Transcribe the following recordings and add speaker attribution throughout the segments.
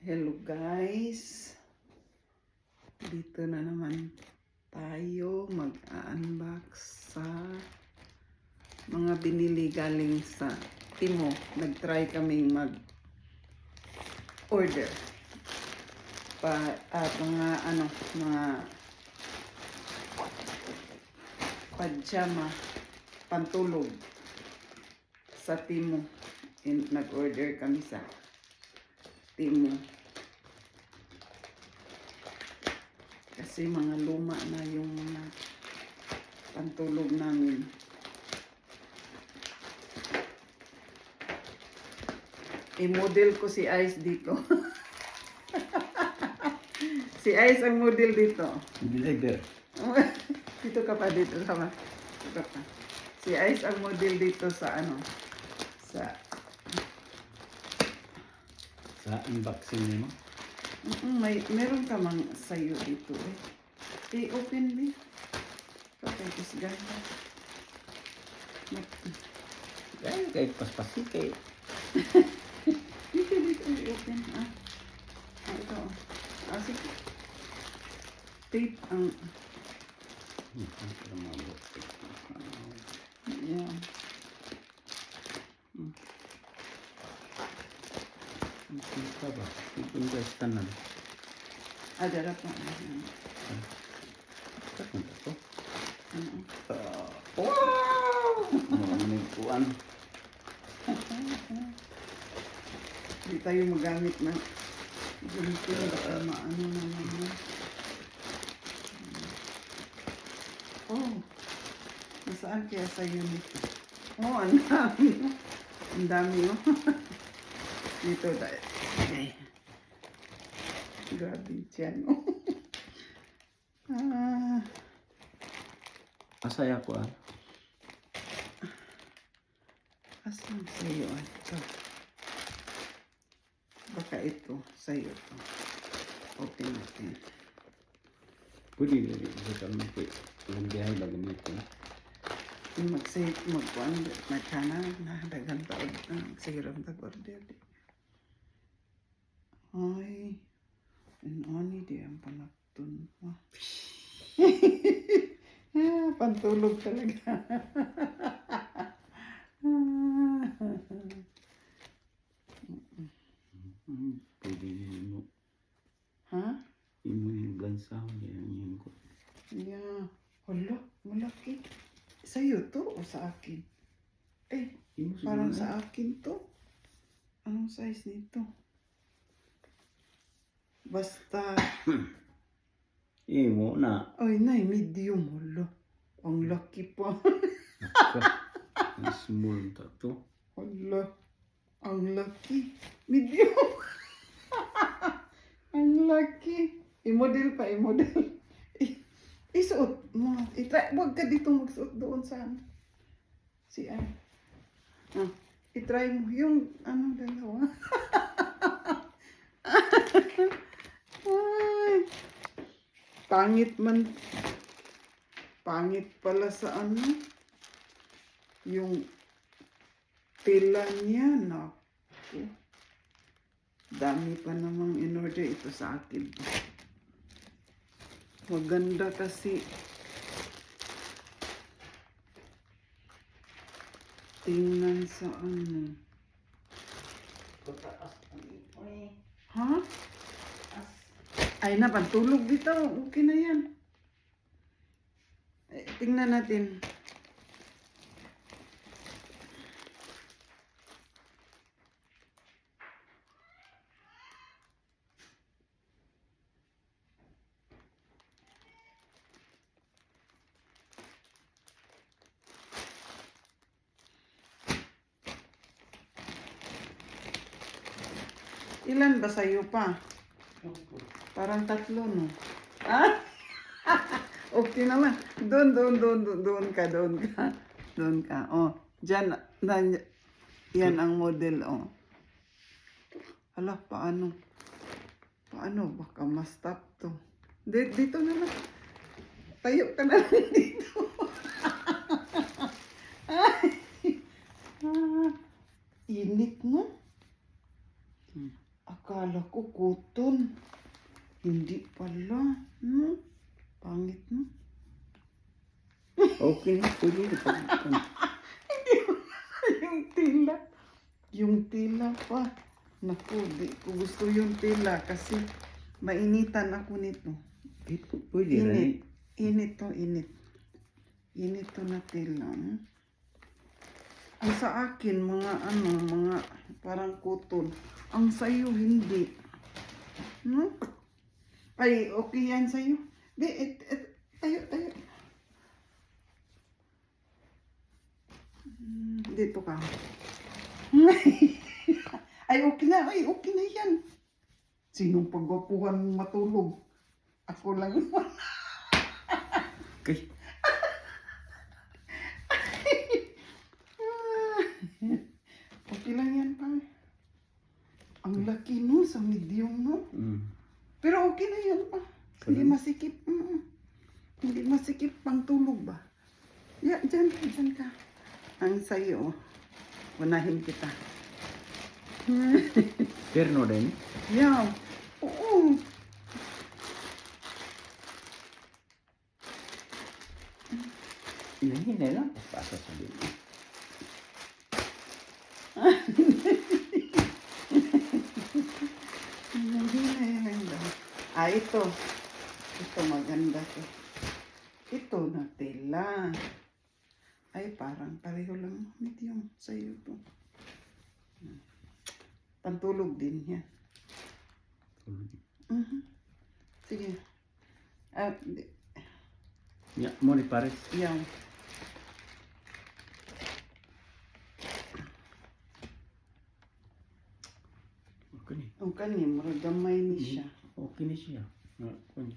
Speaker 1: Hello guys, dito na naman tayo mag-unbox sa mga binili galing sa Timo. Nag-try kaming mag-order mga pajama, pantulog sa Timo. Nag-order kami sa Timo kasi mga luma na yung mga pantulog namin. I-model ko si Ice dito. Si Ice ang model dito. Dito ka pa, dito ka pa. Dito ka. Si Ice ang model dito sa
Speaker 2: sa unboxing mo.
Speaker 1: Meron ka mang sayo dito eh. I-open mo. Kapagos ganda.
Speaker 2: Kaya kahit paspasi kay.
Speaker 1: Dito i-open. Ito. Sige. Tape ang... Yeah.
Speaker 2: Kita ba? Ipon ka tanan.
Speaker 1: Dara pa.
Speaker 2: Kakon to.
Speaker 1: Wow!
Speaker 2: May kuan.
Speaker 1: Hindi tayo magamit na ganito. Baka maano naman yun. Oh! Nasaan kaya sa'yo nito? Oh, ang dami. Ang dami, oh. Dito dahil. Okay. Grabe dyan, oh.
Speaker 2: Asaya ko
Speaker 1: Asan sa'yo? Ito. Baka ito. Sa'yo ito. Open natin.
Speaker 2: Pwede sa kami kay biyahe ba ganito.
Speaker 1: Mag-save, mag-kuhan, nagkana, dagan pa, nagsiram tag-order. Ay, ani di ang panagtun mo. Pantulog talaga.
Speaker 2: Pwede mo.
Speaker 1: Ha?
Speaker 2: Imo yung gansahon yan ko.
Speaker 1: Yeah. Hala, malaki. Sa'yo to o sa akin? Parang sa akin to. Anong size nito? Basta...
Speaker 2: Imo na.
Speaker 1: Ay, medium. Hala. Ang laki pa.
Speaker 2: Ang small ta to.
Speaker 1: Hala. Ang laki. Medium. Ang laki. I-model pa, i-model. Isuot mo. Huwag ka dito magsuot doon sa si Ay. I-try mo yung dalawa. Ay. Pangit man. Pangit pala sa yung tela niya. Naku. Dami pa namang in-order ito sa akin. Maganda kasi. Tingnan sa Ha? Ay na, pantulog dito. Okay na yan. Tingnan natin. Ilan ba sa'yo pa? Parang 3, no? Okay naman. Doon ka. Oh, dyan, yan ang model, oh. Hala, paano? Baka ma-stop to. Dito na lang. Tayo ka na lang dito. Init mo. Akala ko cotton. Hindi pala. Pangit mo.
Speaker 2: Okay na, pwede na.
Speaker 1: Yung tila. Yung tila pa. Naku, di ko gusto yung tila kasi mainitan ako nito.
Speaker 2: Pwede na.
Speaker 1: Init. Init to, init. Init to na tila. Ang sa akin, mga parang cotton. Ang sa'yo, hindi. Ay, okay yan sa'yo. Di, tayo. Dito ka. Ay, okay na yan. Sinong pagwapuhan matulog? Ako lang.
Speaker 2: Okay.
Speaker 1: Okay lang yan, pa. Ang laki no, sa medium no. Pero okay na yan, pa. Hindi masikip. Hindi masikip pang tulog ba? Ya, dyan ka. Ang sayo, unahin kita.
Speaker 2: Terno din.
Speaker 1: Yeah. Oo.
Speaker 2: Hinahinay lang. Pasa sa dito.
Speaker 1: Ito. Ito maganda to. Ito na tela. Ay, parang pareho lang. Medium sa'yo to. Pantulog din yan. Sige.
Speaker 2: Ya, mo ni pares.
Speaker 1: Yan.
Speaker 2: Okay ni.
Speaker 1: Ang kanya, maragamay ni siya.
Speaker 2: Okay ni siya. Okay.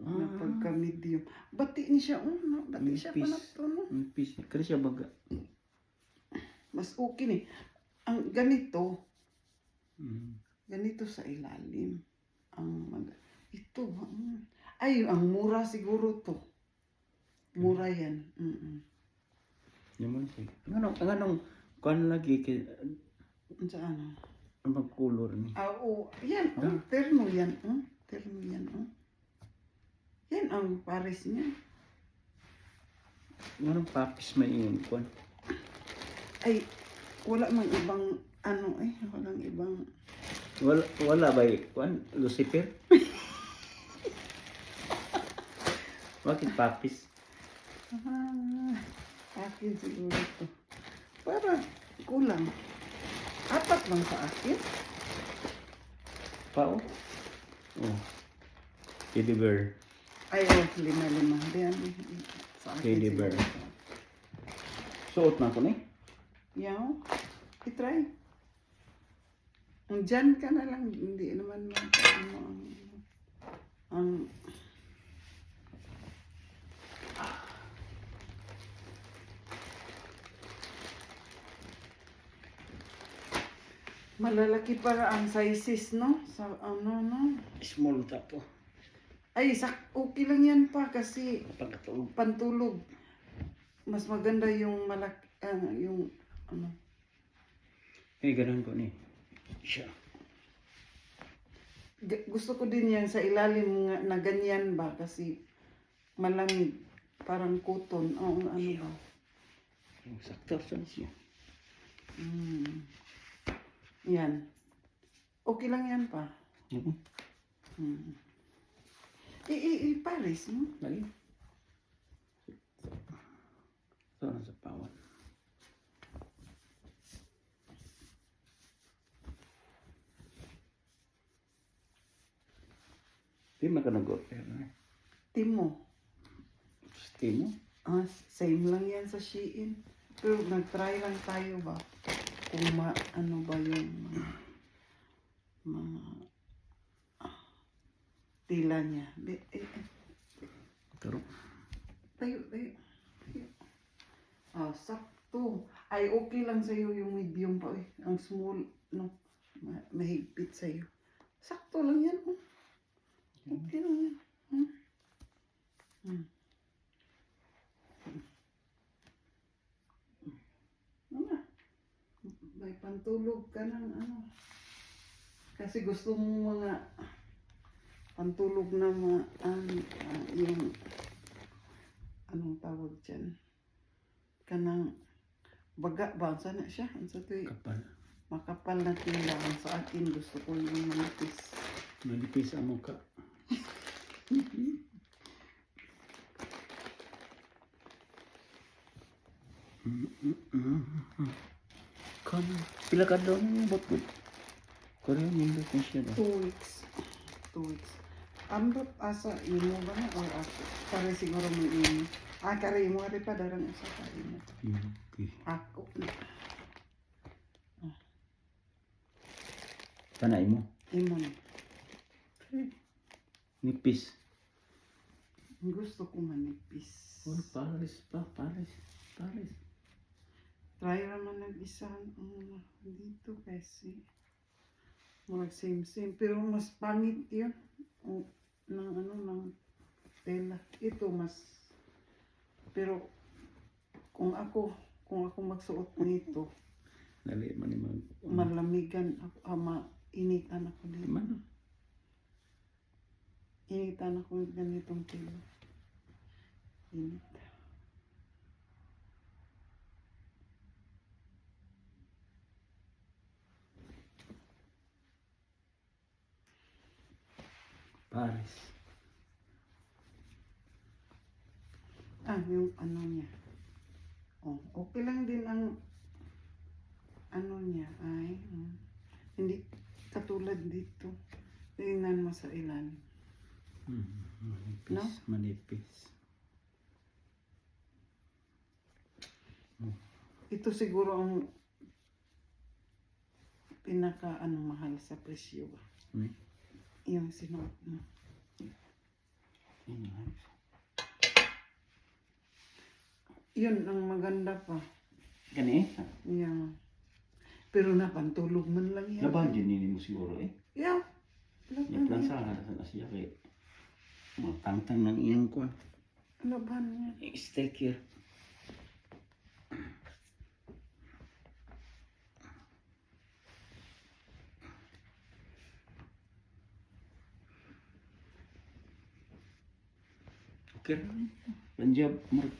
Speaker 1: Na pagka-medium. Bati ni siya. Bati siya pa na to. No?
Speaker 2: Pis. Kaya siya baga.
Speaker 1: Mas okay ni. Ang ganito, ganito sa ilalim. Ito. Ay, ang mura siguro to. Mura yan.
Speaker 2: Yan mo na siya. Anong kuan lagi kay
Speaker 1: Sa ano?
Speaker 2: ang bang color ni?
Speaker 1: Oo. Yan. Terno yan. Terno yan. Yan ang pares niya.
Speaker 2: Anong papis may ingon kuan?
Speaker 1: Ay, wala mang ibang walang ibang
Speaker 2: Wala ba kuan Lucifer? Bakit papis?
Speaker 1: Akin siguro to. Para kulang. 4 lang sa akin.
Speaker 2: Pao? Oh. Teddy bear.
Speaker 1: Ay, 5. Diyan. Sa akin
Speaker 2: Teddy bear.
Speaker 1: siguro.
Speaker 2: Suot na ko ni.
Speaker 1: Yaw. I-try. Diyan ka na lang. Hindi naman ang malalaki para ang sizes, no? Sa no?
Speaker 2: Small tapo.
Speaker 1: Ay, okay lang yan pa kasi
Speaker 2: Pagkatulog.
Speaker 1: pantulog. Mas maganda yung malaki, yung
Speaker 2: Eh, ganun ko ni. Siya.
Speaker 1: Gusto ko din yan sa ilalim na ganyan ba kasi malamig. Parang cotton. Ba?
Speaker 2: Sakto sa siya.
Speaker 1: Yan. Okay lang yan pa. Paris, no?
Speaker 2: Lagi. So, sa pawan. Di makanag-order na.
Speaker 1: Timo.
Speaker 2: Timo?
Speaker 1: Same lang yan sa Shein. Pero nag-try lang tayo ba? Kung ano ba yung mga tila niya.
Speaker 2: Pero,
Speaker 1: Tayo. Sakto. Ay, okay lang sa'yo yung medium pa. Ang small, no? Mahigpit sa'yo. Sakto lang yan. Okay lang yan. May pantulog ka ng Kasi gusto mo mga pantulog na mga, yung, anong tawag dyan? Kanang, baga ba? Sana siya? Ang sa ito'y
Speaker 2: Kapal.
Speaker 1: makapal na tindahan sa akin. Gusto ko yung manipis.
Speaker 2: Manipis ang mukha. Come. Pila ka daw ng bot-bot. Korean nindot na siya daw.
Speaker 1: 2 weeks. 2 weeks. Ambot asa imo ba na or ako? Kare siguro mo imo. Kare imo rin pa darang asa ka imo.
Speaker 2: Okay.
Speaker 1: Ako na.
Speaker 2: Tanay mo.
Speaker 1: Imo na.
Speaker 2: Nipis.
Speaker 1: Gusto ko manipis.
Speaker 2: Oh, Paris pa. Paris. Paris.
Speaker 1: Try naman nag-isahan dito kasi murag same. Pero mas pangit yun. Ng tela. Ito mas. Pero kung ako magsuot nito,
Speaker 2: Dali man ni mag.
Speaker 1: malamigan ako, initan ako dito.
Speaker 2: Man.
Speaker 1: Initan ako ganitong tela. Init.
Speaker 2: Paris.
Speaker 1: Yung ano niya. Okay lang din ang ano niya ay hindi katulad dito. Tingnan mo sa ilalim.
Speaker 2: Manipis.
Speaker 1: No?
Speaker 2: Manipis.
Speaker 1: Ito siguro ang pinaka mahal sa presyo ba. Yung sinuot mo. Yun ang maganda pa.
Speaker 2: Gani?
Speaker 1: Yeah. Pero napantulog man lang yan.
Speaker 2: Laban din nini mo siguro eh.
Speaker 1: Yeah.
Speaker 2: Yung
Speaker 1: Laban
Speaker 2: plansa
Speaker 1: yan.
Speaker 2: ka na siya kay matangtang ng iyang kuwan.
Speaker 1: Laban yan.
Speaker 2: Steak here. Okay rin.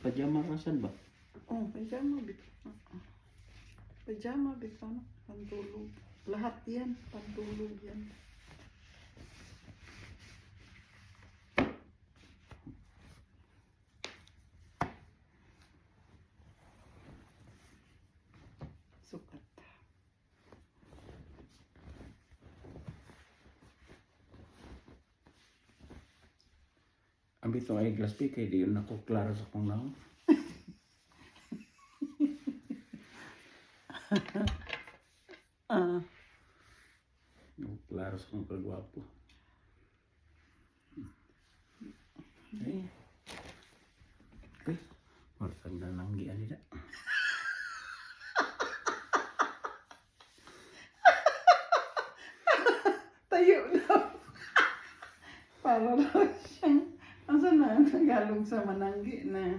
Speaker 2: Pajama rasan ba?
Speaker 1: Pajama bit. Pajama bit ano? Pantulog. Lahat yan. Pantulog yan. Sukat.
Speaker 2: Ang bitong ay glass pick kay di yun ako klaro sa kong naong. Klaro sa kong kagwapo. Eh. Okay. Martag na nanggian nila.
Speaker 1: Tayo na. Para lang siyang, asa na, Tagalog sa mananggi na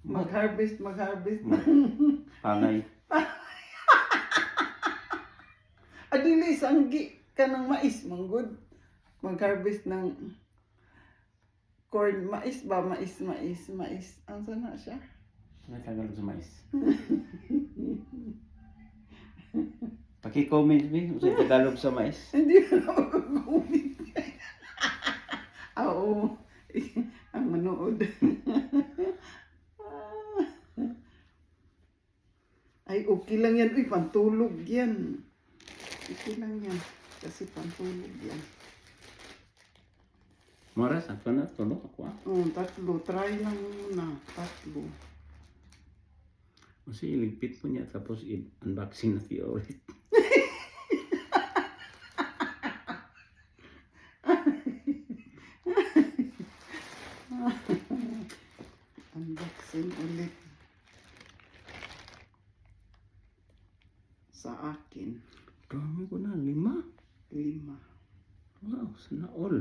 Speaker 1: mag-harvest.
Speaker 2: Pangay.
Speaker 1: Adili, sanggi ka ng mais, manggod. Mag-harvest ng corn, mais ba? Mais. Asa na siya?
Speaker 2: May Tagalog sa mais. Paki-comment me kung sa Tagalog sa mais.
Speaker 1: Hindi na mag-comment. Oo. Ang manood. Ay, okay lang yan. Uy, pantulog yan. Okay lang yan. Kasi pantulog yan.
Speaker 2: Maras, ako na, tulog ako ah.
Speaker 1: Tatlo. Try lang muna. Tatlo.
Speaker 2: Kasi iligpit mo niya tapos unboxing na siya ulit.
Speaker 1: Unboxing ulit. Sa akin.
Speaker 2: Dami ko na, 5.
Speaker 1: 5.
Speaker 2: Wow, sana all.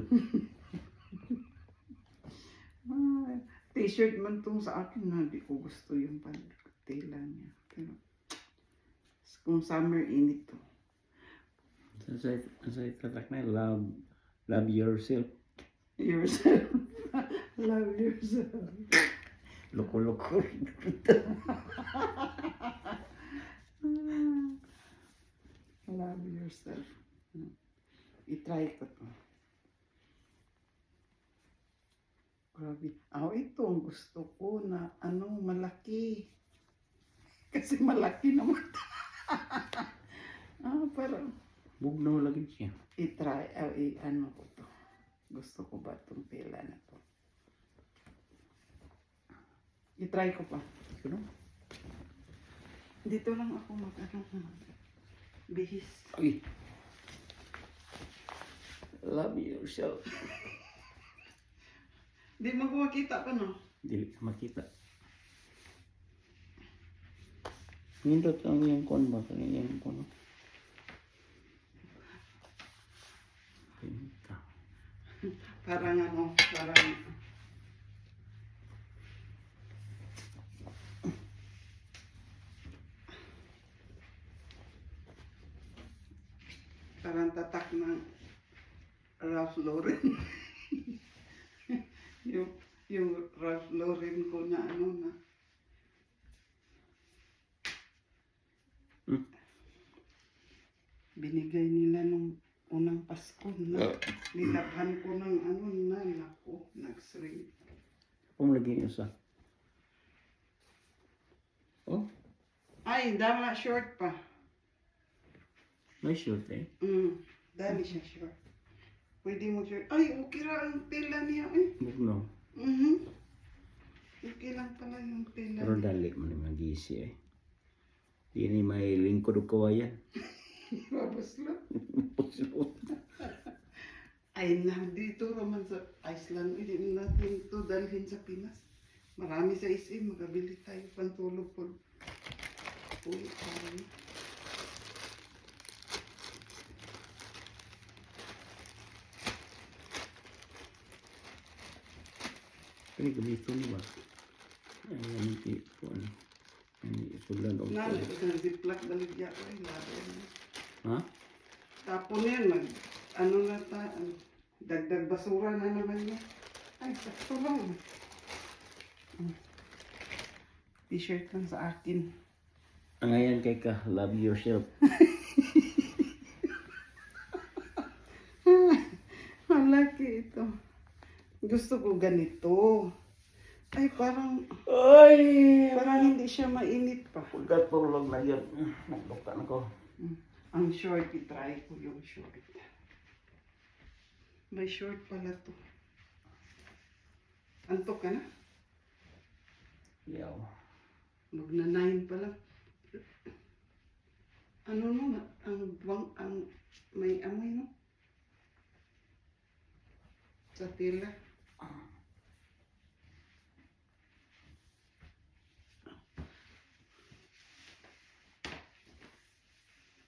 Speaker 1: T-shirt man tong sa akin na di ko gusto yung tela niya. Pero kung summer init to.
Speaker 2: Sa tatak na, love yourself.
Speaker 1: Yourself. Love yourself.
Speaker 2: Loko-loko.
Speaker 1: Love yourself. I-try ko to. Grabe. Ito ang gusto ko na malaki. Kasi malaki naman. Parang
Speaker 2: Bugnaw lagi siya.
Speaker 1: i-try. Ko to. Gusto ko ba itong tela na to? I-try ko pa.
Speaker 2: Ano?
Speaker 1: Dito lang ako bihis.
Speaker 2: Ay. Love yourself.
Speaker 1: Di mo ko makita pa, no?
Speaker 2: Dili ka makita. Nindot ang iyong kon ba? Kaniyang kon. Pinta.
Speaker 1: Parang parang tatak ng Ralph Lauren. yung Ralph Lauren ko na na. Binigay nila nung unang Pasko na. Nilabhan ko ng na. Naku, nag-shrink.
Speaker 2: Kung lagi isa. Oh,
Speaker 1: Ay, dama short pa.
Speaker 2: may short eh.
Speaker 1: Dami siya short. Pwede mo short. Ay, okay ra ang tela niya eh.
Speaker 2: Bugnaw.
Speaker 1: Okay lang pala yung tela
Speaker 2: Pero
Speaker 1: niya.
Speaker 2: dali mo naman gisi eh. Di ni may lingkod o kawayan.
Speaker 1: Mabaslo.
Speaker 2: Pusilot.
Speaker 1: Ay na, dito naman sa Iceland. Hindi natin ito dalhin sa Pinas. Marami sa SM. Magabili tayo pantulog po. Uy, parang.
Speaker 2: Kani gamito ni ba? Ay, hindi po ano. Ay, sulan o
Speaker 1: Na, isang ziplock baligya ko. Ay, labo na.
Speaker 2: ha?
Speaker 1: Tapon yan, dagdag basura na naman yan. Ay, sakto lang. T-shirt lang sa akin.
Speaker 2: Ang ayan kay ka, love yourself.
Speaker 1: Malaki ito. Gusto ko ganito. Ay, parang hindi siya mainit pa.
Speaker 2: Pagkatulog na yun. Nagbuka na ko.
Speaker 1: Ang short, itry ko yung short. May short pala to. Antok ka na?
Speaker 2: Yaw.
Speaker 1: Magna 9 pa lang. Ano no? Ang may amoy no? Sa tela.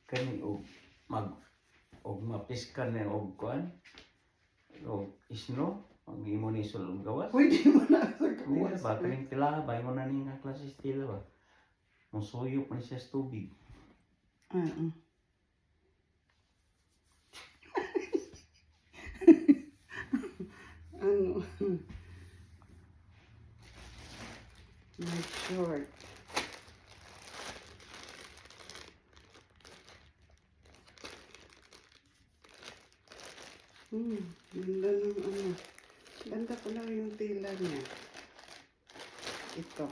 Speaker 2: Kani og mapiskan na og kuan. Og isno. Ang imo ni sulong gawas.
Speaker 1: Pwede mo na sa
Speaker 2: Hindi
Speaker 1: kawas.
Speaker 2: ba? Kaling tilabay mo na ni nga klase stila ba? Musuyok man siya sa tubig.
Speaker 1: Ano? My short. Ganda ng Ganda pala yung tela niya. Ito.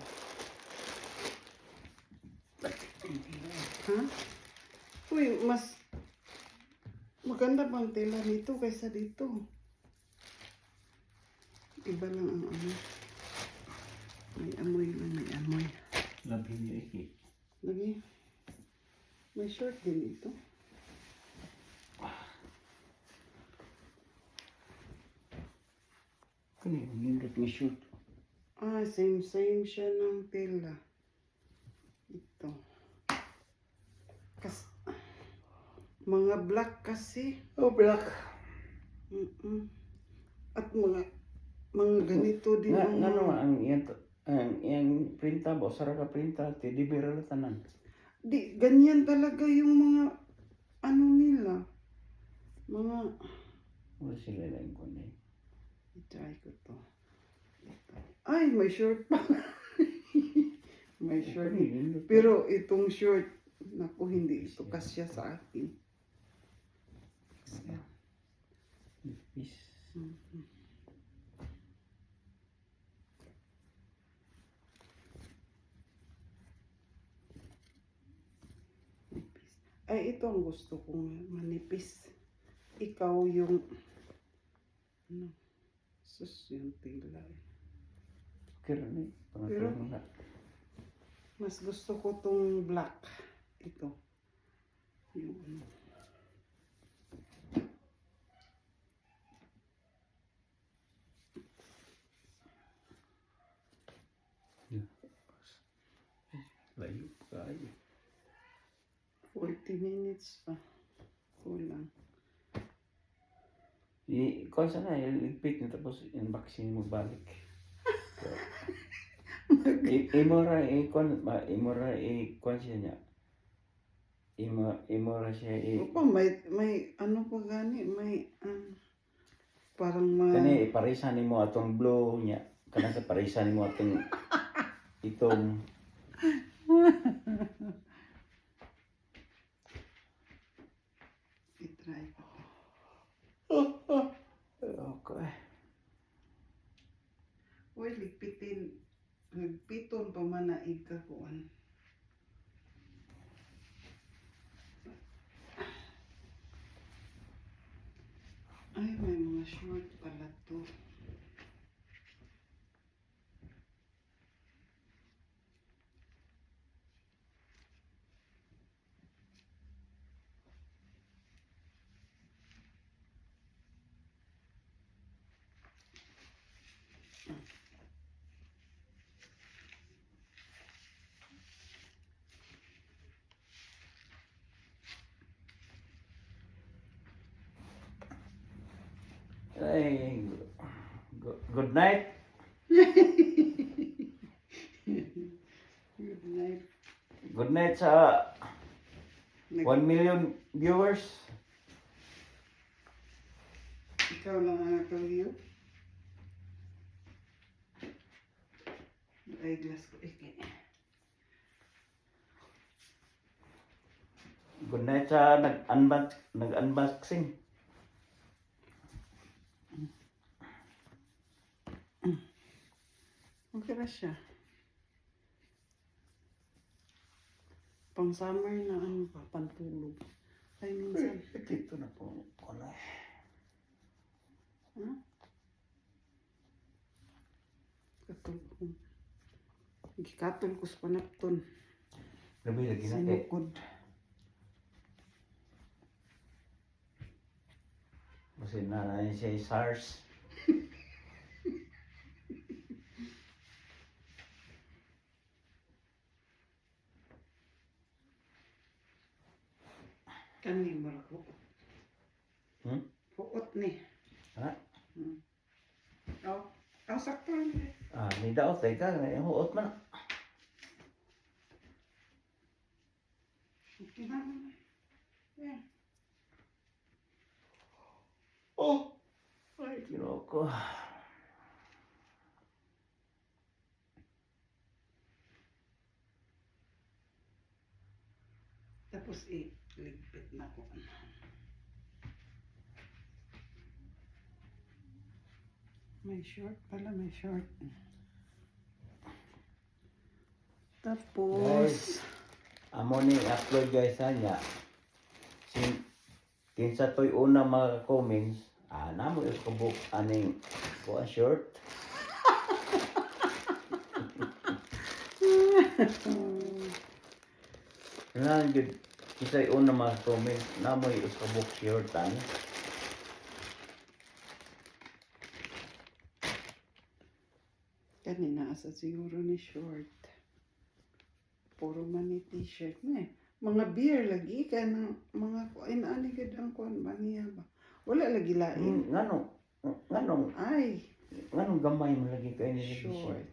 Speaker 1: Ha? Uy, mas maganda bang tela nito kaysa dito? Iba lang ang May amoy lang, may amoy.
Speaker 2: Labi niya iki.
Speaker 1: Lagi. May short din ito.
Speaker 2: Kani, nindot ni shoot.
Speaker 1: Same siya ng tela. Ito. Mga black kasi.
Speaker 2: Oh, black.
Speaker 1: At mga ganito din ang
Speaker 2: Nga naman, ang printa ba? Sara ka printa, di bira tanan.
Speaker 1: Di, ganyan talaga yung mga nila. Mga,
Speaker 2: Wala sila lang ko na
Speaker 1: i-try ko to. Ito. Ay, may short pa. May short. Pero itong short, naku, hindi ito kasya sa akin. XL.
Speaker 2: Peace.
Speaker 1: Mhm. Ay, ito ang gusto kong manipis. Ikaw yung, ano, sus yung tila.
Speaker 2: Kira ni.
Speaker 1: Pero-
Speaker 2: Pangatulong na.
Speaker 1: Mas gusto ko tong black. Ito. Yung ano.
Speaker 2: Layo pa kayo.
Speaker 1: 40 minutes pa. Kulang.
Speaker 2: Kung saan na, iligpit nyo tapos unboxing mo balik. So, imora siya niya. Imora siya
Speaker 1: Opo, may ano pa gani, may parang
Speaker 2: kani iparisan nimo atong blue niya. Kana sa parisan nimo atong itong
Speaker 1: i-try ko.
Speaker 2: okay.
Speaker 1: Uy, ligpiton pa man na ikakuan. Ay, may mga short pala to.
Speaker 2: Ay, good night.
Speaker 1: Good night.
Speaker 2: Good night sa
Speaker 1: Nag-
Speaker 2: 1 million viewers.
Speaker 1: Ikaw lang ang nakaliw. Eyeglass ko.
Speaker 2: Good night sa nag-unboxing.
Speaker 1: Okay na siya. Pang summer na ano pa, pantulog. Ay, minsan.
Speaker 2: Dito na po. Wala.
Speaker 1: Ha? Katulog ko. Gikatol ko sa panapton.
Speaker 2: Grabe lagi na eh.
Speaker 1: Sinukod.
Speaker 2: Kasi nanay siya SARS.
Speaker 1: Kani mo ko. Huot ni.
Speaker 2: Ha?
Speaker 1: Oh, sakto lang.
Speaker 2: May daot ay ka. Huot man.
Speaker 1: Okay na. Yeah.
Speaker 2: Oh! Ay, kinoko.
Speaker 1: Tapos ligpit na ko. May short pala, may short. Tapos,
Speaker 2: Guys, amo ni upload guys niya. Kinsa to'y una mga comments, namo yung kabuk aning kuha short. Nan gud kisay una mga comments, namo yung kabuk short ani.
Speaker 1: kanina asa siguro ni short. Puro man ni t-shirt na eh. Mga beer lagi ka ng mga kuain ani gid ang kuan ba niya ba? Wala lagi lain.
Speaker 2: Nganong
Speaker 1: Ay,
Speaker 2: gamay mo lagi kay ni
Speaker 1: short.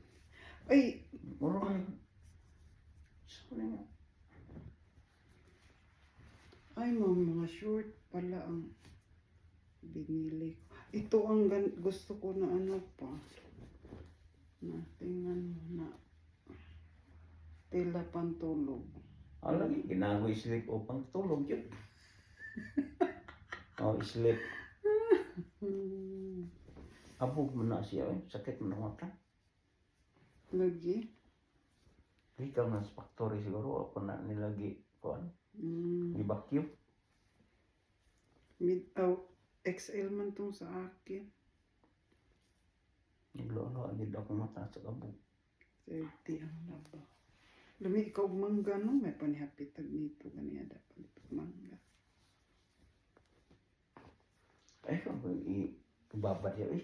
Speaker 1: Ay,
Speaker 2: Muro man. Sorry nga.
Speaker 1: ay mga short pala ang Binili ko. Ito ang gusto ko na ano pa. Na tingnan mo na. Tela pantulog.
Speaker 2: Lagi, ginago sleep o pang tulog yun. Sleep.
Speaker 1: Hmm.
Speaker 2: Abog mo na siya, sakit mo na mata.
Speaker 1: Lagi.
Speaker 2: Ikaw na sa factory siguro, ako na nilagi ko i-vacuum.
Speaker 1: XL man tong sa akin.
Speaker 2: Naglolo, agad ako mata sa abog.
Speaker 1: 30 ang laba. Lumi ikaw mangga no, may panihapitag nito ganiya dapat mangga.
Speaker 2: Ay, kung ibabad yun,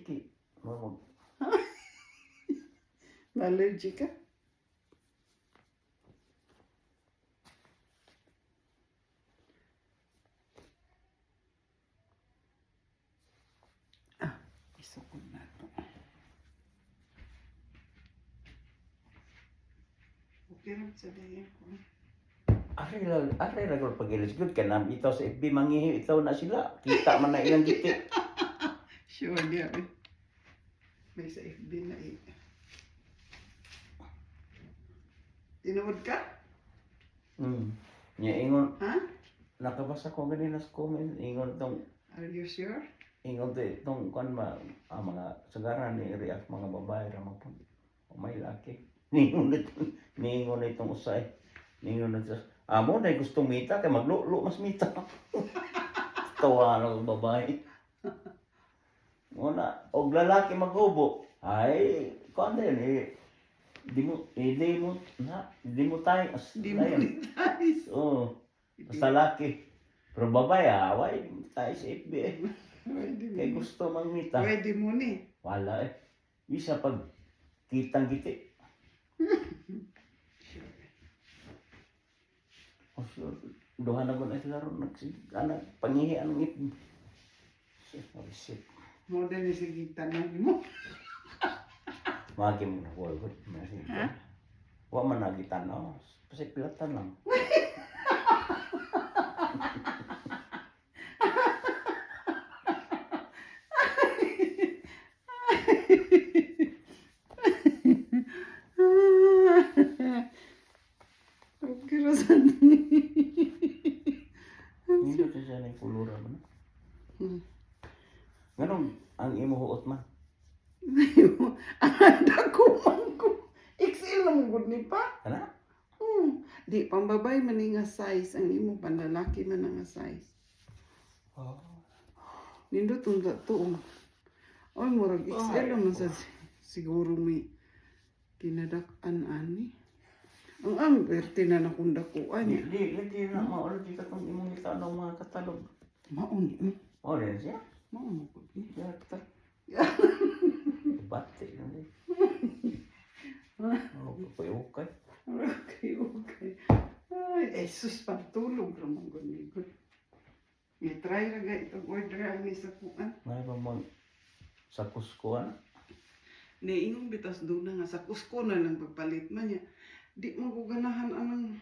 Speaker 1: Na-allergy ka? Isukod na to. Okay lang sa dayan ko.
Speaker 2: Aray lang pagilis good ka na. Ito sa FB, mangihi, ito na sila. Kita man na ilang giti.
Speaker 1: Sure dia eh. May sa FB na eh. Tinuod ka?
Speaker 2: Nya ingon,
Speaker 1: Ha?
Speaker 2: nakabasa ko ganina sa comment, ingon tong,
Speaker 1: Are you sure?
Speaker 2: ingon itong kan ba, mga sagaran ni Rias, mga babae ramang po. May laki. Ningon itong usay. Ningon na siya. Amo na gustong mita, kaya maglulo mas mita. Tawa ng babae. Muna, og lalaki mag-ubo. Ay, kung din, di mo tayo.
Speaker 1: Demonetize.
Speaker 2: Oo, basta laki. Pero babae, away, di mo tayo sa FB eh. Kaya gusto magmita.
Speaker 1: Pwede mo ni.
Speaker 2: Wala eh. Isa pag kitang giti. Oh, sure. Duha na ko na sila ron. Pangihi ang ngipin. Shit.
Speaker 1: Mo din ni sige tanong mo.
Speaker 2: Magi mo na ko.
Speaker 1: Ha?
Speaker 2: Wa man nagitan no. Kasi pilatan lang.
Speaker 1: Okay rasan.
Speaker 2: Hindi ko siya na kulura mo na. Ganun, ang imuhuot man.
Speaker 1: Anda ko man ko. XL na mo gud ni pa.
Speaker 2: Kana?
Speaker 1: Di pambabay man ni nga size ang imo panlalaki man nga size. Nindot unda to. Oy murag XL man sa siguro may kinadak-an ani. Ang berte na nakunda ko anya.
Speaker 2: Lagi na maulad dito kung imong itanong mga katalog.
Speaker 1: Mauni mo.
Speaker 2: O rin siya?
Speaker 1: Mauni ko ni.
Speaker 2: Yakta. Bate yun eh. Kapayukay.
Speaker 1: Okay. Ay, sus, pagtulog ramang gud. I-try ra ga itong order ani sa kuan.
Speaker 2: May ba mo sa kuskuan?
Speaker 1: Niingon bitas doon nga sa kusko na lang pagpalit man niya. Di mo ko ganahan anang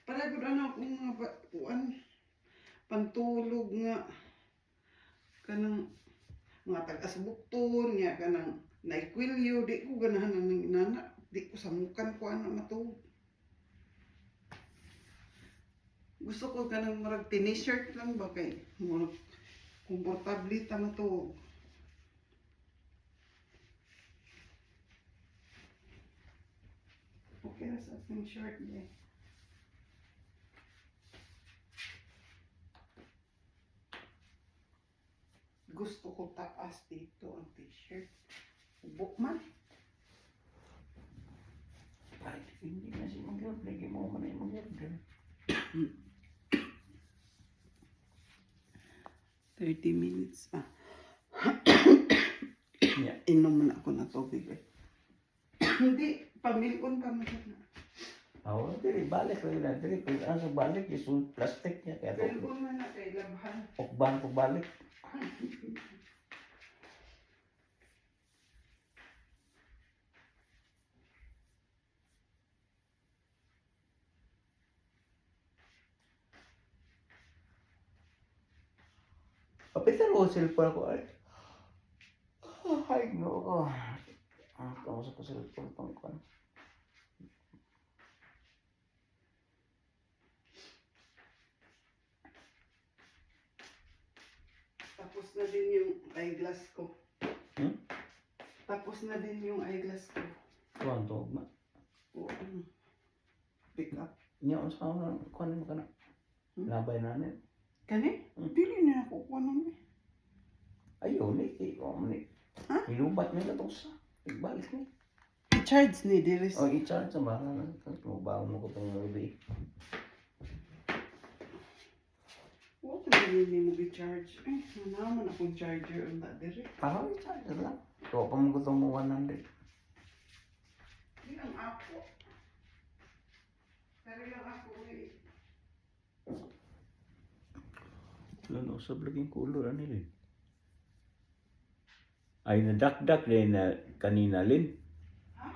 Speaker 1: para gud ana ko mga kuan pantulog nga kanang mga tagas-bukton nga kanang naikwilyo di ko ganahan anang inana di ko samukan ko ana matug. Gusto ko kanang murag t-shirt lang ba kay murag komportable ta matug. Okay na sa ating shirt niya. Gusto ko taas dito ang t-shirt. Ubok man.
Speaker 2: Ay, hindi na si Mangyod. Lagi mo man yung Mangyod.
Speaker 1: 30 minutes pa.
Speaker 2: Yeah.
Speaker 1: Inom na ako na tubig eh. Hindi, pamilkon pa man na.
Speaker 2: Oo, dili balik rin na. Dili, kung ano balik, yung plastic niya. Kaya ito,
Speaker 1: Pamilkon man na kay labhan.
Speaker 2: ukban ko balik. Kapitan ko, cellphone ko. Ay, no ko. Kamusta ko cellphone tong ko.
Speaker 1: Tapos na din yung eyeglass ko.
Speaker 2: Hmm?
Speaker 1: Tapos na din yung eyeglass ko.
Speaker 2: Kuwan to, ma.
Speaker 1: Oo. Pick up.
Speaker 2: Nya sa kuwan mo kana. Labay na ni.
Speaker 1: Kani? Dili na ako kuha nun eh.
Speaker 2: Ayaw ni, ni.
Speaker 1: Ha?
Speaker 2: Ilubat nila to sa. Igbalik ni.
Speaker 1: I-charge ni Diris.
Speaker 2: O, i-charge sa bahala. Mubaw mo ko itong gabi.
Speaker 1: Huwag na hindi mo i-charge. Ay, nanaman akong charger ang Diri.
Speaker 2: Parang i-charge lang. Ito pa mo ko itong 100.
Speaker 1: Hindi lang ako. Pero lang ako eh.
Speaker 2: Lalo sa blaging kulor nila. Ay nadakdak din na kanina lin.
Speaker 1: Ha?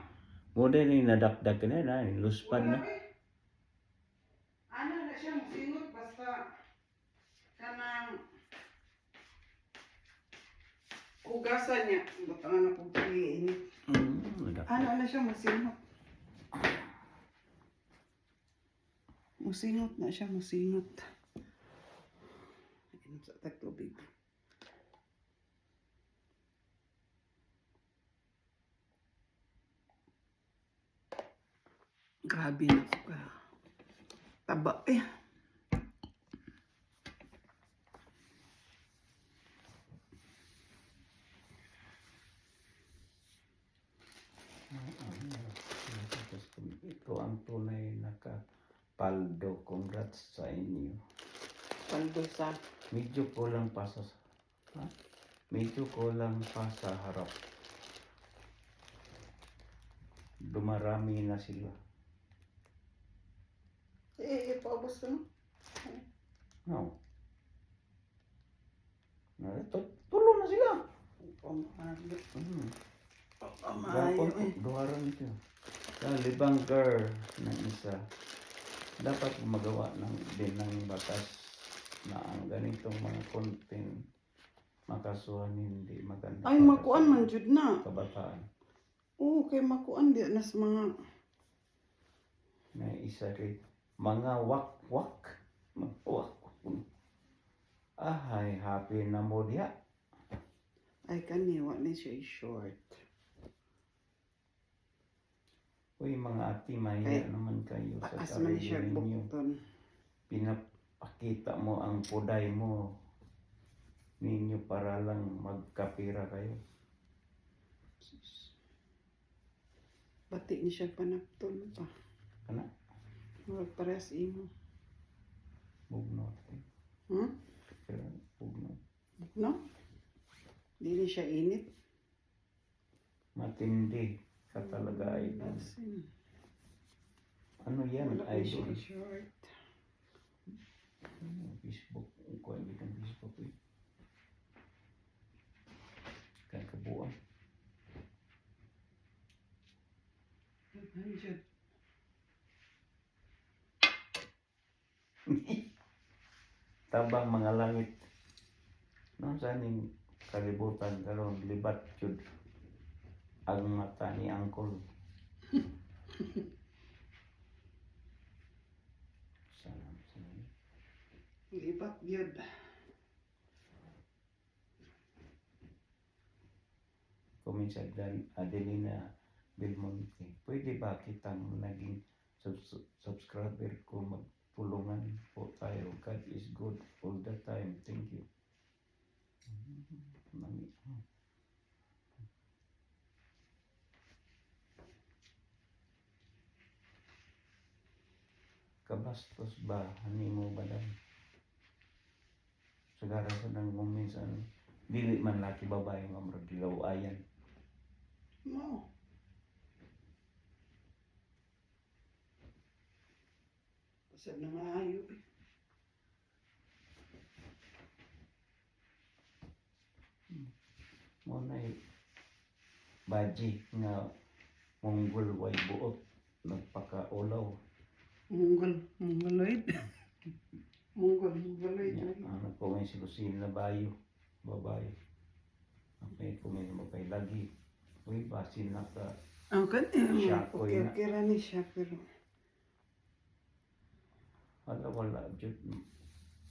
Speaker 2: Mo din ni nadakdak na na luspan na.
Speaker 1: Ano na siya masingot basta kanang hugasan niya. Batangan ako pag-iinit. Ano na siya masingot. Musingot na siya, musingot. Ayun sa tagtubig. Grabe na ka. Taba eh.
Speaker 2: Ito ang tunay na kapaldo. Congrats sa inyo.
Speaker 1: Paldo sa
Speaker 2: Medyo kulang pa sa medyo kulang pa sa harap. Dumarami na sila.
Speaker 1: paubos ka no?
Speaker 2: No. Tulo na sila.
Speaker 1: Pamahalo.
Speaker 2: Hmm.
Speaker 1: Pamahayo eh.
Speaker 2: Duharan ito. Libang girl na isa. Dapat magawa din ng batas na ang ganitong mga content makasuhan hindi maganda.
Speaker 1: Ay, makuan man jud na.
Speaker 2: Kabataan.
Speaker 1: Oo, kay makuan di nas mga
Speaker 2: Na isa rin. Mga wak-wak. Wak. Ay, happy na mo diya.
Speaker 1: ay kaniwa ni siya short.
Speaker 2: Uy, mga ati, mahiya naman kayo sa
Speaker 1: Taas man siya
Speaker 2: sarili ninyo.
Speaker 1: bukton.
Speaker 2: Pinapakita mo ang puday mo ninyo para lang magkapira kayo.
Speaker 1: Bati ni siya panapton pa.
Speaker 2: Kana?
Speaker 1: Murag parehas imo.
Speaker 2: Bugno.
Speaker 1: Hmm?
Speaker 2: Kaya bugno.
Speaker 1: No? Di ni siya init.
Speaker 2: Matindi ka talaga, idol.
Speaker 1: Asin.
Speaker 2: Ano yan,
Speaker 1: Wala ni
Speaker 2: idol?
Speaker 1: siya short.
Speaker 2: Facebook. Kung ano ang Facebook eh. Kaya kabuang.
Speaker 1: Ay, siya.
Speaker 2: Tabang mga langit. No, saan yung kalibutan karon libat jud ang mata ni Angkol. Salam.
Speaker 1: Lipat yun.
Speaker 2: Kuminsan Adelina Belmonte. Pwede ba kitang naging subscriber ko magpulungan po tayo. God is good all the time. Thank you. Kabastos ba? Hani mo ba lang? Sagara sa nang kuminsan. Dili man laki babae nga murag dilaw ayan.
Speaker 1: No. Pasad na maayo eh.
Speaker 2: Mo na baji nga Mongol way buot nagpakaulaw.
Speaker 1: Mongoloid. Mongoloid.
Speaker 2: Ano ko may silusin na bayo. babae. May kumin mo kay lagi. Uy, basin na ka.
Speaker 1: Ang
Speaker 2: Siya,
Speaker 1: okay,
Speaker 2: kuya.
Speaker 1: okay ra ni siya, pero
Speaker 2: Wala jud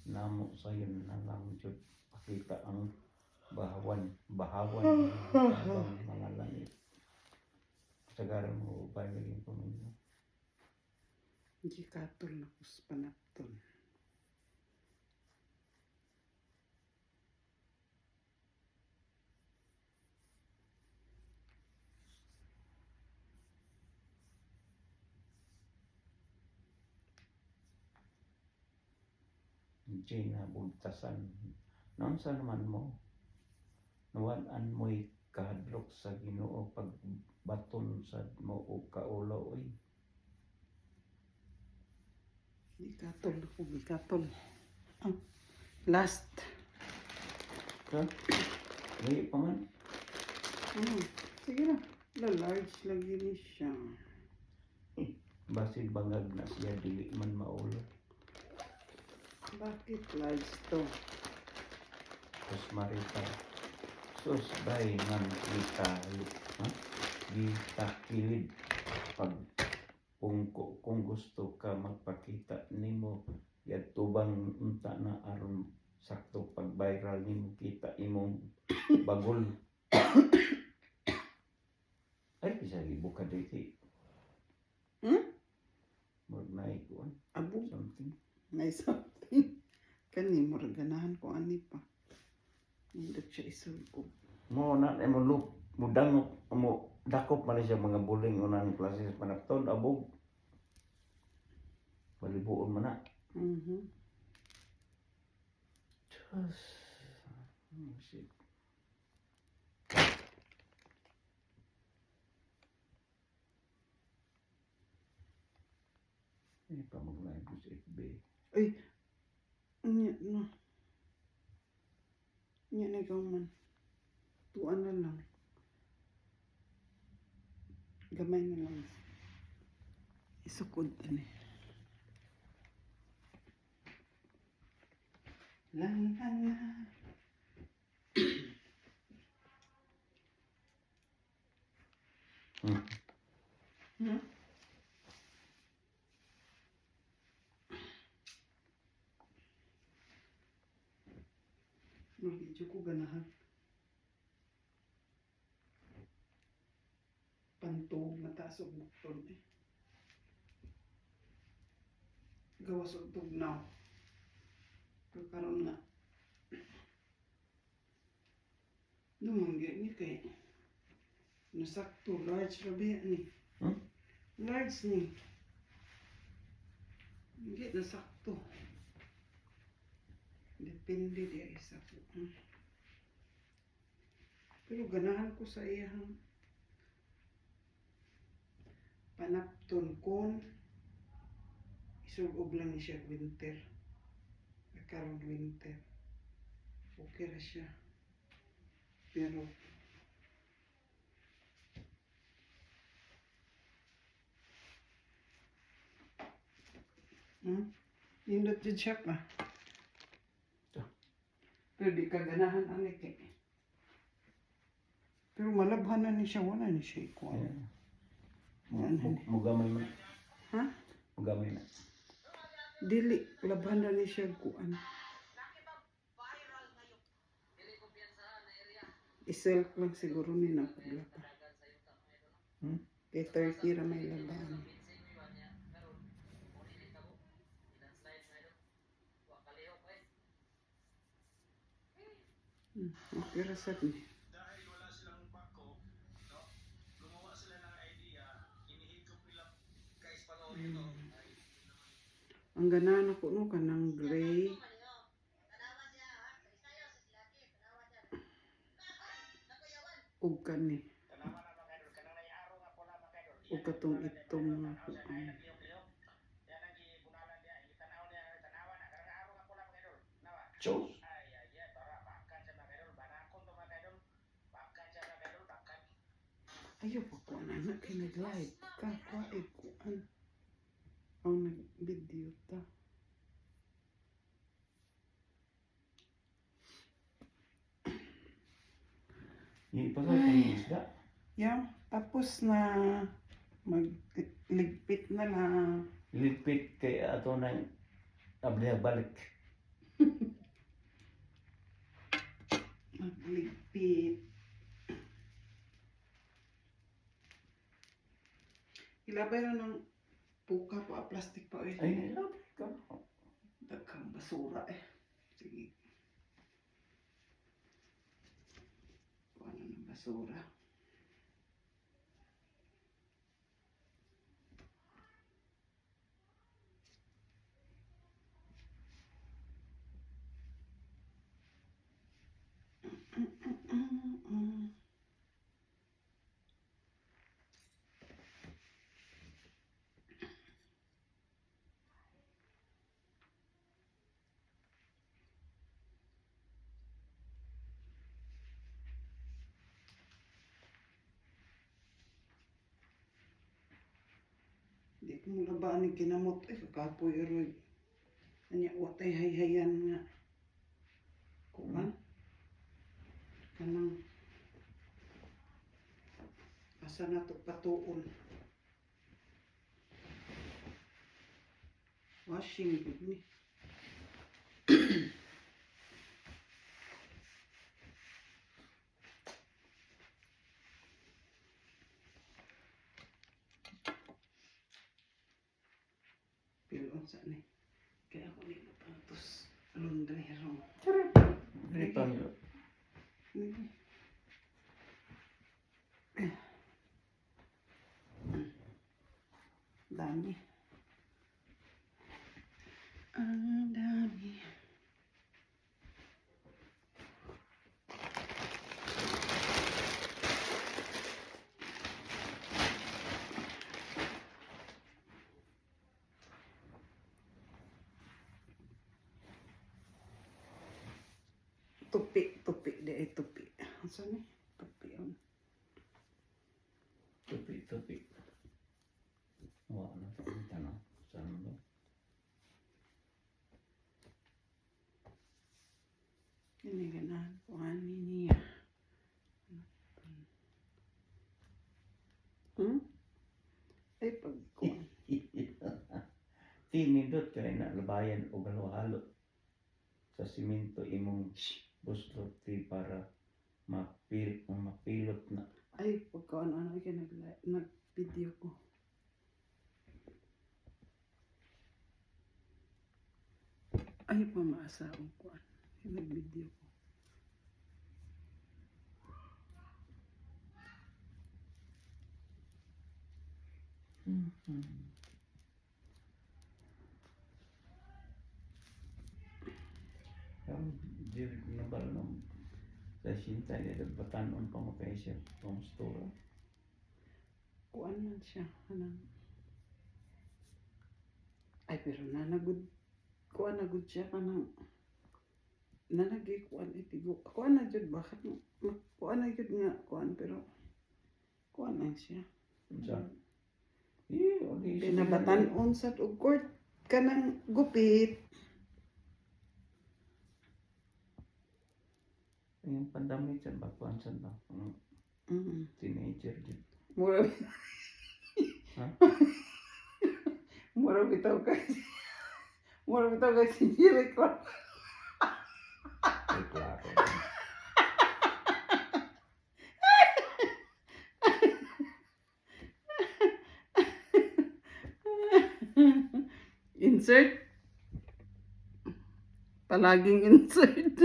Speaker 2: namo sayo na lang jud pakita ang bahawan ang mga langit. Sagaran mo ba naging kumin.
Speaker 1: hindi katol na ko sa panapton.
Speaker 2: Gina buntasan. Naunsa naman mo? Nawan-an mo'y kahadlok sa Ginoo pagbaton sa mo o kaulo oy.
Speaker 1: Hindi katol na ko, hindi katol. Ah, last.
Speaker 2: Ka? Layo pa man.
Speaker 1: Sige na. Large lagi ni siya.
Speaker 2: Basin bangag na siya dili man maulo.
Speaker 1: Bakit large to?
Speaker 2: Sus marita. Sus bay man kita. Ha? Kita kilid. Pag kung gusto ka magpakita nimo yat tubang unta na aron sakto pag viral nimo kita imong bagol. Ay bisa gibuka dito. Magnay ko
Speaker 1: Abo,
Speaker 2: something.
Speaker 1: may something. Kani, maraganahan ko ani pa. Hindi siya isulko.
Speaker 2: Mo na mo loop mo dangop mo dakop man siya mga buling unang klase sa panapton abog. Balibuon man na. Just oh shit. Ini pa mag-live sa FB.
Speaker 1: Ay, nya no. Nya na ikaw man. Tuan na lang. Gamay na lang. Isukod ani. Lang lang na. Medyo ko ganahan. Pantog na taas og bukton eh. Gawas og tugnaw. Kakaroon nga. Dumanggi ni kay nasakto large rabi ni. Large ni. Hindi nasakto. Depende di isa po. Pero ganahan ko sa iyang panapton kon isugob lang ni siya winter. Karon winter. Okay ra siya. Pero nindot jud siya pa. Pero di ka ganahan ani kay. Pero malabhanan ni siya, wala ni siya ikuan.
Speaker 2: Mugamay man.
Speaker 1: Ha?
Speaker 2: Mugamay na.
Speaker 1: Dili, labhanan ni siya kuan. Iself lang siguro ni na paglapa. Kay 30 ra may labahan. Okay ra sad ni.
Speaker 3: Dahil wala silang bako, no? Gumawa sila ng idea, hinihigop nila guys panoorin ito.
Speaker 1: Ang ganahan ako no kanang gray. Ug kani. Ug katong itong nga kuan.
Speaker 2: Chos.
Speaker 1: Ayaw pa ko na kay nag-live ka. Kuwaig kuan. Ang nag-video ta.
Speaker 2: Ipasay pa yung isda.
Speaker 1: Yeah, tapos na magligpit na lang.
Speaker 2: Lipit kay ato na balik.
Speaker 1: Magligpit. Ilabay na ng puka pa, plastic pa eh.
Speaker 2: Ay, lapit ka.
Speaker 1: Daghang basura eh. Sige. Kuha na ng basura. Di ko mo labaan ni kinamot eh. Kakapoy eroy. Kanya watay hayhayan nga. Kuman. Kanang asa na to patuon. Washing good ni. Pero unsa ni? Kaya ako ni matantos laundry ron.
Speaker 2: Dito.
Speaker 1: Dami. Ang dami. Tupi di ay tupi. Asa ni? Tupi on.
Speaker 2: Tupi. Wala na ito. Tanong. Saan mo?
Speaker 1: Ini ganahan ko ani niya. Ay pagkuhan.
Speaker 2: Tinindot kay na labayan o halo sa simento imong buslot para mapilot na.
Speaker 1: Ay pagkuhan ano ay nag-video ko. Ay pamasa ang kuhan. Nag-video ko.
Speaker 2: Diri ko na ba nung sa sinta niya batanon pa mo kayo siya pang store.
Speaker 1: Kuhan man siya. Anang... Ay pero nanagod. Kuhan nagod siya kanang nanagi kuhan itigo. Kuhan na jud bakit kuhan na jud nga kuhan pero kuhan lang siya.
Speaker 2: Sa di
Speaker 1: Pinabatan-on sa ugkort kanang gupit.
Speaker 2: yung pandemic sa bakuan sa ba? Teenager jud.
Speaker 1: Mura
Speaker 2: Ha?
Speaker 1: mura bitaw ka. Mura bitaw ka si Jeric ko.
Speaker 2: Ay, klaro.
Speaker 1: Insert. Palaging insert.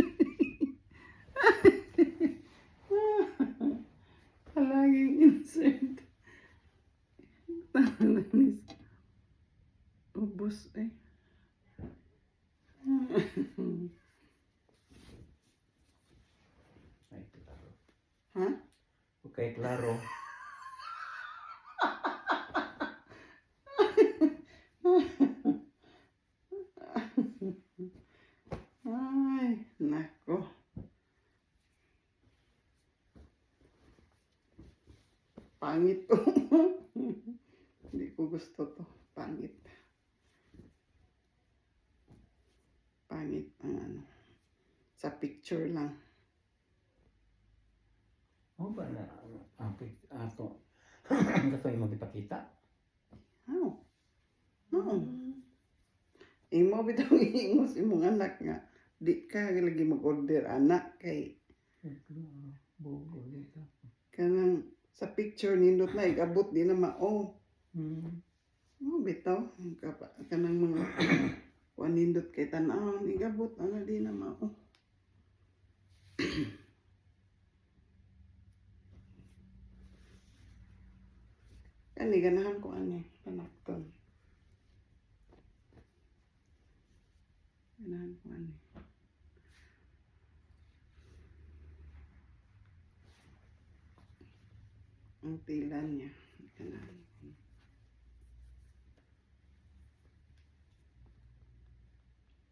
Speaker 1: Palaging insert. Ubus eh.
Speaker 2: Ay, klaro.
Speaker 1: Ha?
Speaker 2: Okay, klaro.
Speaker 1: Ay, nako. Pangit to. Hindi ko gusto to. Pangit. Pangit ang ano. Sa picture lang.
Speaker 2: Mo ba na ato kato yung magipakita?
Speaker 1: How? Oo. Imo bitong iingos imong anak nga. Di ka lagi mag-order anak kay
Speaker 2: Bugo dito.
Speaker 1: kanang sa picture nindot na igabot di na mao.
Speaker 2: Hmm.
Speaker 1: Mo bitaw kanang mga kuan nindot kay tan-awon igabot ana di na mao. Kani ganahan ko ani panakton. Ganahan ko ani. Ang tila niya. Ganahan ko.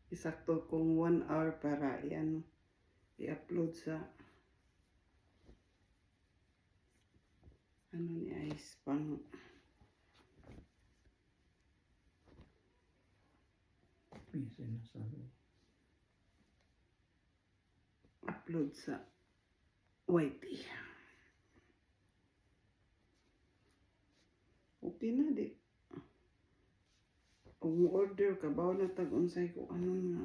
Speaker 1: Isakto kong 1 hour para i-upload sa ano ni Ice pang
Speaker 2: Pisa na sa
Speaker 1: upload sa YT. Okay na di. Kung order ka ba na tag unsay ko ano nga.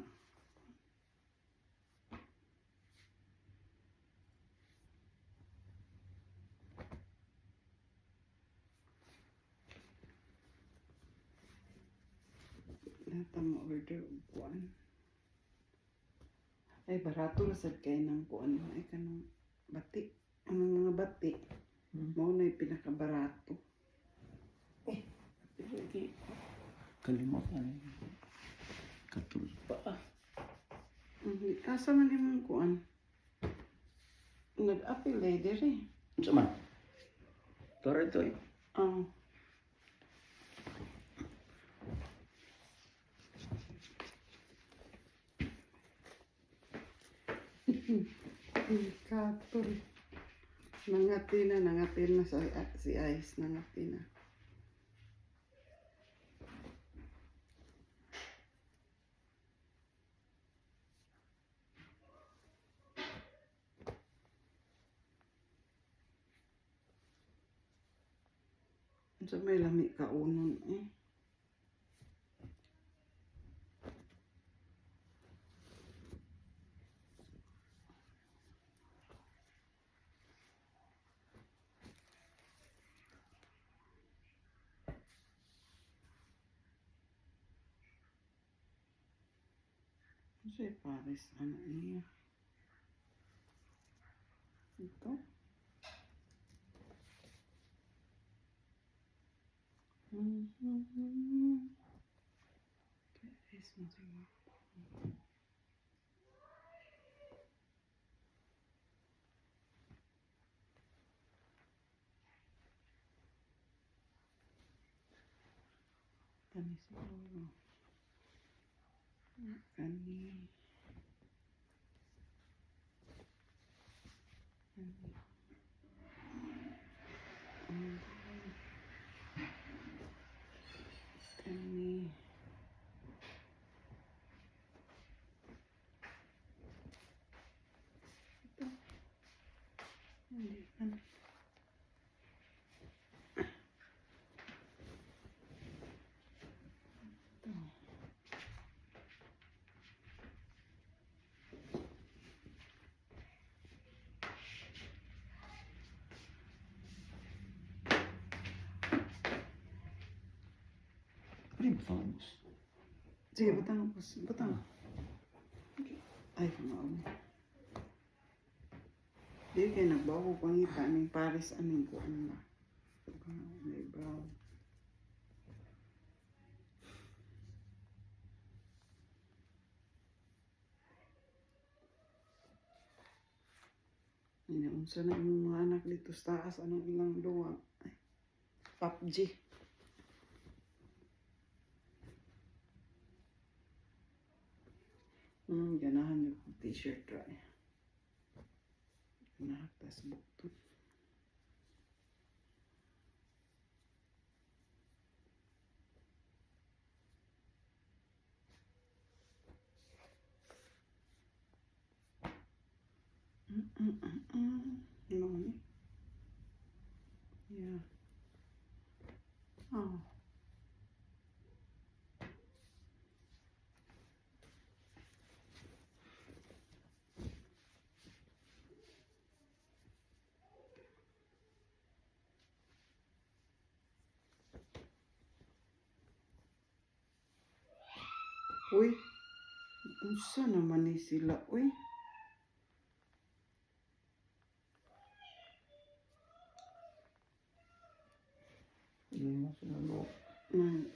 Speaker 1: Lahat mo order og kuan. Ay barato na sad kay nang kuan ay kanang bati. Ang mga bati. Mao na yung pinakabarato. Okay.
Speaker 2: kalimutan. Katul pa.
Speaker 1: Asa man imong kuan? Nag-apil eh, diri.
Speaker 2: Sa man. Tore to eh.
Speaker 1: Ah. Katol. Nangati na si Ice, nangati na. Sa may lami ka unon eh. Kasi Paris, ano niya? Ito? Paris mo siguro. Kani siguro. Kani. Kani. Ito. Hindi. Ano? Ito.
Speaker 2: Ano yung phones?
Speaker 1: Sige, butang. Butang. Ay, maon. Di kayo nagbago pangita ng Paris anong ko ano na. May brown. Unsa na yung mga anak dito sa taas anong ilang duwa. Ay, PUBG. Ganahan yung t-shirt ra. Nakatas buktot. No. Yeah. Oh. Uy, unsa naman ni sila, uy?
Speaker 2: Hindi mo sinulo.
Speaker 1: Mm.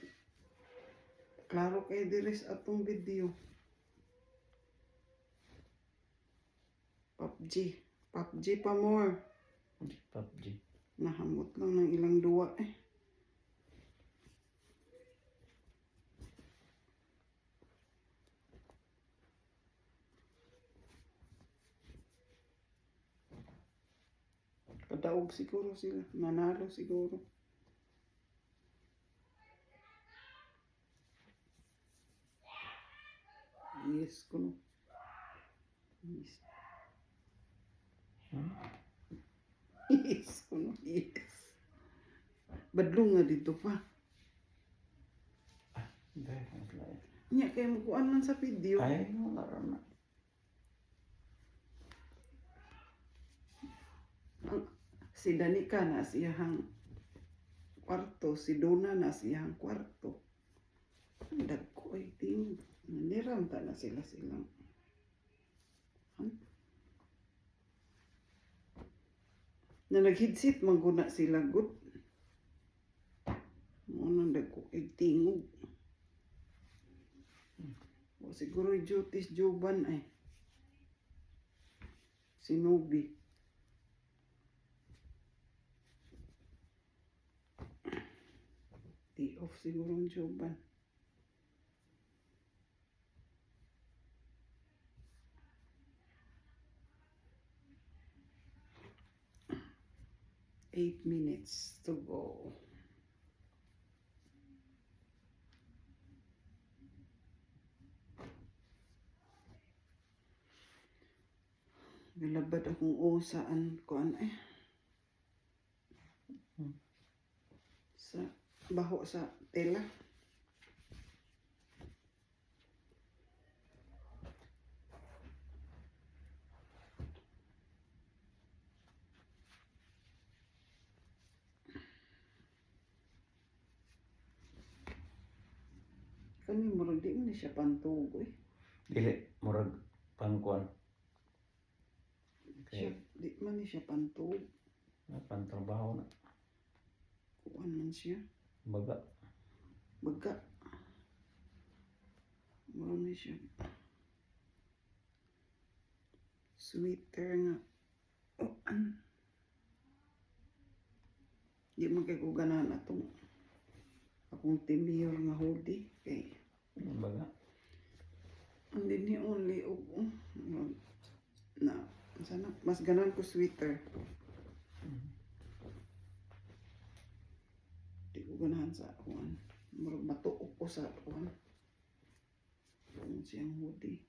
Speaker 1: Klaro kay diris atong video. PUBG. PUBG pa more.
Speaker 2: PUBG.
Speaker 1: Nahamot lang ng ilang duwa eh. Padaog siguro sila. Nanalo siguro. Yes, kuno. Yes. Yes, kuno. Yes. Badlo nga dito pa.
Speaker 2: Hindi, wala eh.
Speaker 1: Nya kay mo kuan man sa video.
Speaker 2: Ay, wala rin na.
Speaker 1: Si Danica na siyang kwarto, si Donna na siyang kwarto. Ang dagko ay ting. Niramta na sila silang. Na naghidsit mangguna sila good. Mo nang dagko ay tingog. O siguro duties Joban ay. Si Nubi. Day off siguro ang Joban. Eight minutes to go. Nilabad akong usaan kuan eh. Sa baho sa tela. Kani murag di man siya pantog eh.
Speaker 2: Dili, murag pangkuan.
Speaker 1: Siya,
Speaker 2: Okay.
Speaker 1: di man ni siya pantog.
Speaker 2: Pantrabaho na.
Speaker 1: Kuan man siya.
Speaker 2: Baga.
Speaker 1: Baga. Mura na siya. Sweater nga. Oh, di man kay ko ganahan atong akong timiyor nga hoodie. Kay
Speaker 2: Baga.
Speaker 1: hindi ni only na sana mas ganan ko sweater. Di ko ganahan sa kuan. Murag matuok ko sa kuan. Kung siyang hoodie.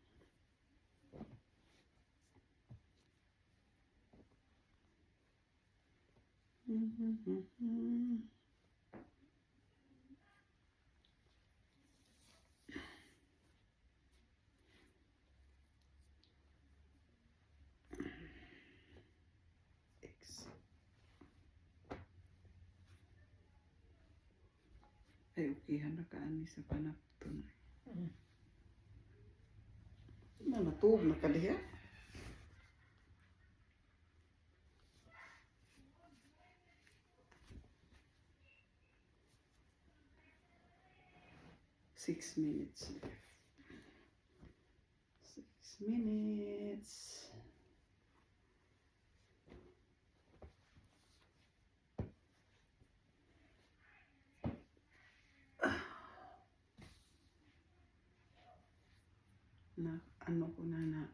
Speaker 1: Ay, okay, na kaani sa panapton. Natub na ka diha. Six minutes left. 6 minutes. Na ano ko na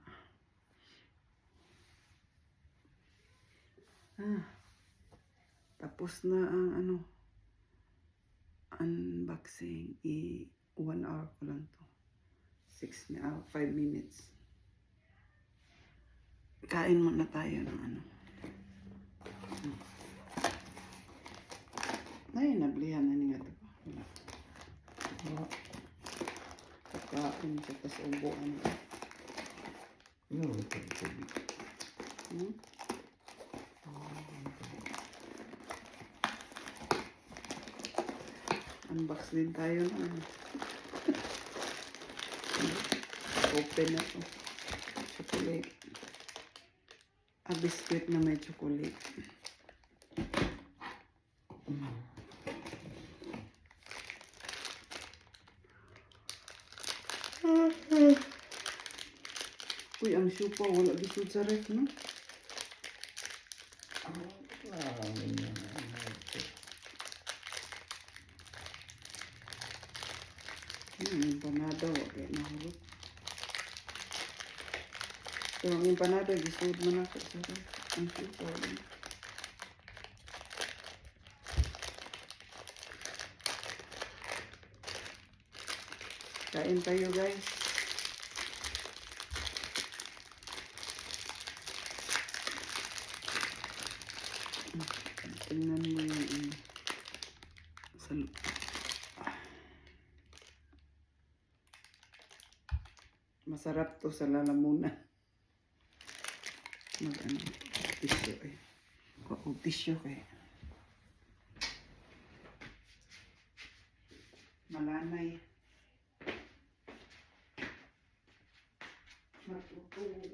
Speaker 1: tapos na ang unboxing 1 hour ko lang to 5 minutes Kain muna tayo ng ano. Ay, nablihan na niya ito. Wala. Kakain siya, tas ubuan.
Speaker 2: Yun, tubig.
Speaker 1: Hmm? Unbox din tayo na. Open na to. Chocolate. Biscuit na may chocolate. Uy, ang syupa, wala dito sa ref, no? Empanada, wala nahulog. Pero ang empanada, gisod man ako sa ref. Ang syupa, wala. Kain tayo, guys. Tingnan mo yung masarap to sa lalamunan. Mag-ano, tissue eh. Kung tissue kay malanay. Matutunaw.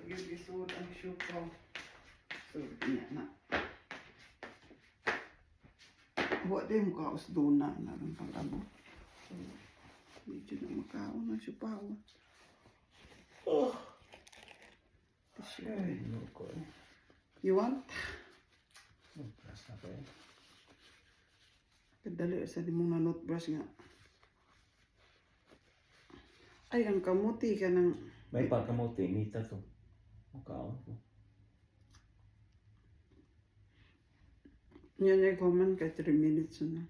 Speaker 1: Yung isuot ang syupaw. So, yan na. Huwag din mo kaos doon na lang pag-abo. So, medyo na makaon ang syupaw. Oh. Tissue. You want? Kadali sa di mong na brush nga. Ay, ang kamuti ka ng...
Speaker 2: May pagkamuti, nita to. Makaon ko.
Speaker 1: Yan ay common kay 3 minutes na.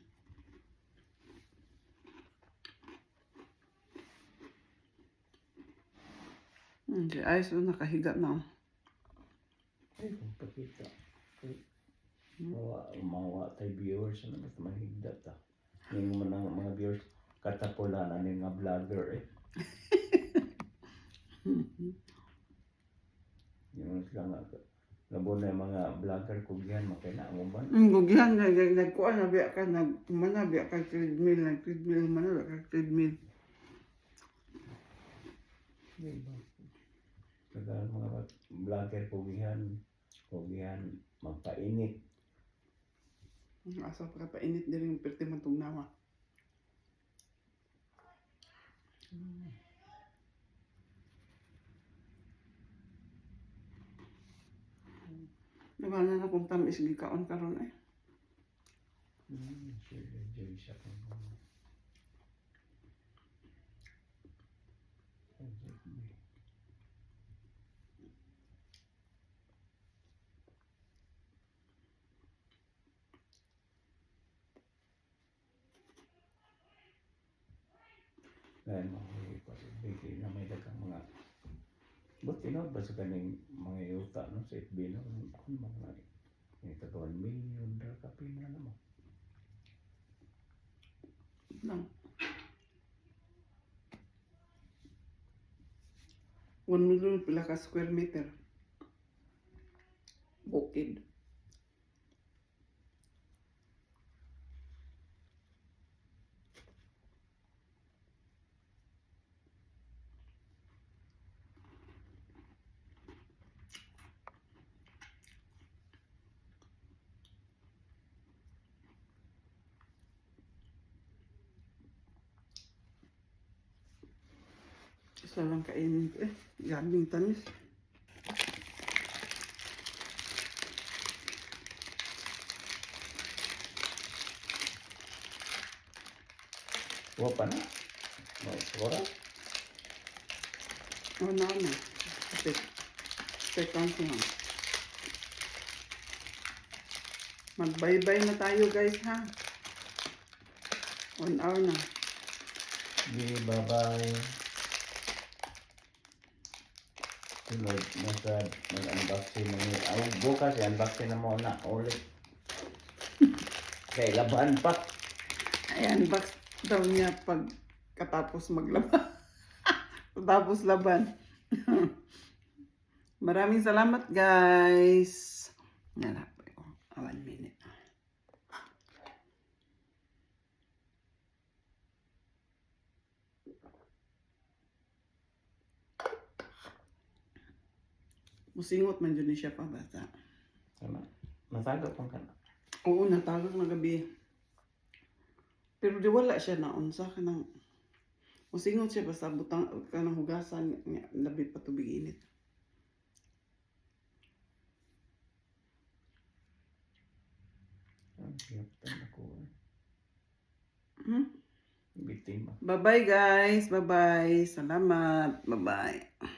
Speaker 1: Okay, ayos na nakahiga na.
Speaker 2: Ay, kung pakita. Mawa tayo viewers na mas mahigda ta. Yung mga viewers, katapula na yung mga vlogger eh. Yung sila nga, labo na yung mga vlogger kugyan, makinaamo ba?
Speaker 1: Gugyan, nagkuha na biya ka, mana biya ka treadmill, mana biya ka treadmill.
Speaker 2: Diba? Kaya mga vlogger kugyan, magpainit.
Speaker 1: Asa pa ka painit din yung perti matugnawa. Nagana na kung tamis gikaon karon eh.
Speaker 2: Sure, siya kung dahil bigay na may dagang mga buti na ba sa kaning mga yuta no, sa FB no, kung mga ito 1 million dal kapin na naman
Speaker 1: Lang. 1 million pila ka square meter. Bukid. Isa lang kainin ko eh. Gabing tamis.
Speaker 2: huwag pa na oras
Speaker 1: Oh, no. Take on lang. Mag-bye-bye na tayo guys ha. 1 hour na.
Speaker 2: Sige, bye-bye. Sunod mo sa mag-unboxing mo. Bukas, i-unboxing na mo na ulit. Kaya laban pa.
Speaker 1: Ayan, box daw niya pag katapos maglaban. Tapos laban. Maraming salamat guys. Nalap ko. 1 minute. Musingot man dyan siya pa bata.
Speaker 2: Ano? Natagap ang kana.
Speaker 1: Oo, natagak na gabi. Pero di wala siya na unsa ka nang musingot siya basta butang ka ng hugasan nga labi pa tubig init.
Speaker 2: Ang cute ako.
Speaker 1: Hmm?
Speaker 2: Biktima.
Speaker 1: Bye-bye guys. Bye-bye. Salamat. Bye-bye.